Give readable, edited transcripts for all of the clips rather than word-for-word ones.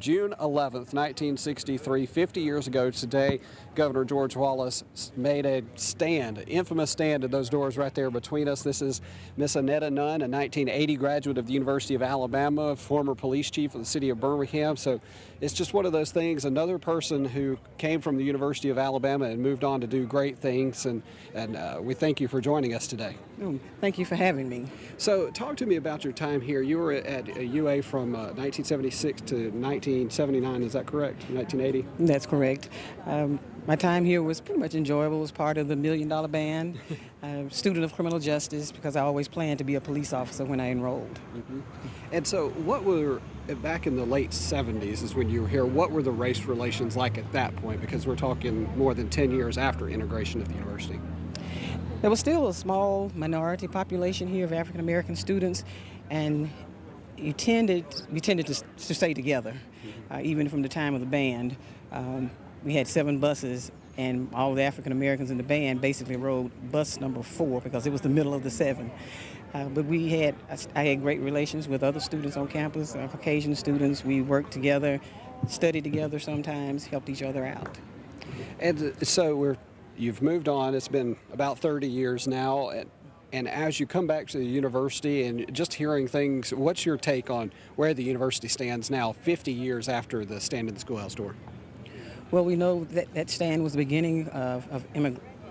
June 11th, 1963, 50 years ago today, Governor George Wallace made a stand, an infamous stand at those doors right there between us. This is Miss Anetta Nunn, a 1980 graduate of the University of Alabama, former police chief of the city of Birmingham. So it's just one of those things, another person who came from the University of Alabama and moved on to do great things, and we thank you for joining us today. Thank you for having me. So talk to me about your time here. You were at UA from 1976 to 1979, is that correct? 1980? That's correct. My time here was pretty much enjoyable. I was part of the $1 Million Band, student of criminal justice, because I always planned to be a police officer when I enrolled. Mm-hmm. And so what were, back in the late 70s is when you were here, what were the race relations like at that point? Because we're talking more than 10 years after integration of the university. There was still a small minority population here of African American students, and we tended to stay together, even from the time of the band. We had 7 buses, and all the African Americans in the band basically rode bus number 4 because it was the middle of the 7. But I had great relations with other students on campus, Caucasian students. We worked together, studied together sometimes, helped each other out. And so you've moved on. It's been about 30 years now. And as you come back to the university and just hearing things, what's your take on where the university stands now, 50 years after the stand in the schoolhouse door? Well, we know that stand was the beginning of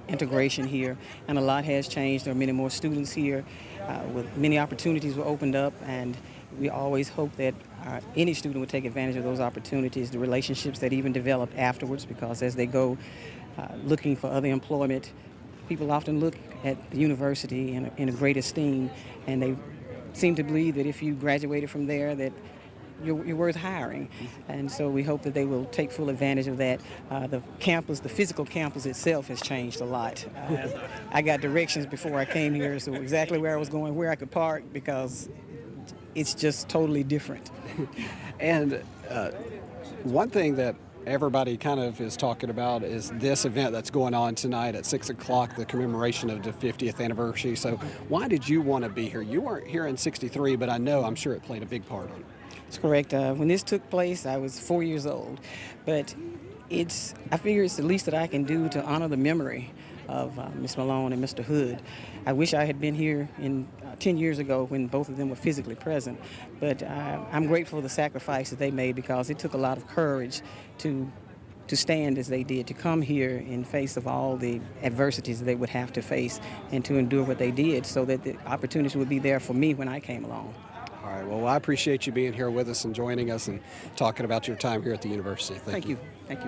integration here, and a lot has changed. There are many more students here, with many opportunities were opened up, and we always hope that any student would take advantage of those opportunities, the relationships that even developed afterwards, because as they go looking for other employment, people often look at the university in a great esteem, and they seem to believe that if you graduated from there, that you're worth hiring. And so we hope that they will take full advantage of that. The campus, the physical campus itself has changed a lot. I got directions before I came here, so exactly where I was going, where I could park, because it's just totally different. And one thing that everybody kind of is talking about is this event that's going on tonight at 6 o'clock, the commemoration of the 50th anniversary. So why did you want to be here? You weren't here in '63, but I'm sure it played a big part on it. That's correct. When this took place, I was 4 years old. But I figure it's the least that I can do to honor the memory of Ms. Malone and Mr. Hood. I wish I had been here 10 years ago when both of them were physically present. But I'm grateful for the sacrifice that they made, because it took a lot of courage to stand as they did, to come here in face of all the adversities that they would have to face, and to endure what they did so that the opportunity would be there for me when I came along. All right, well, I appreciate you being here with us and joining us and talking about your time here at the university. Thank you. Thank you.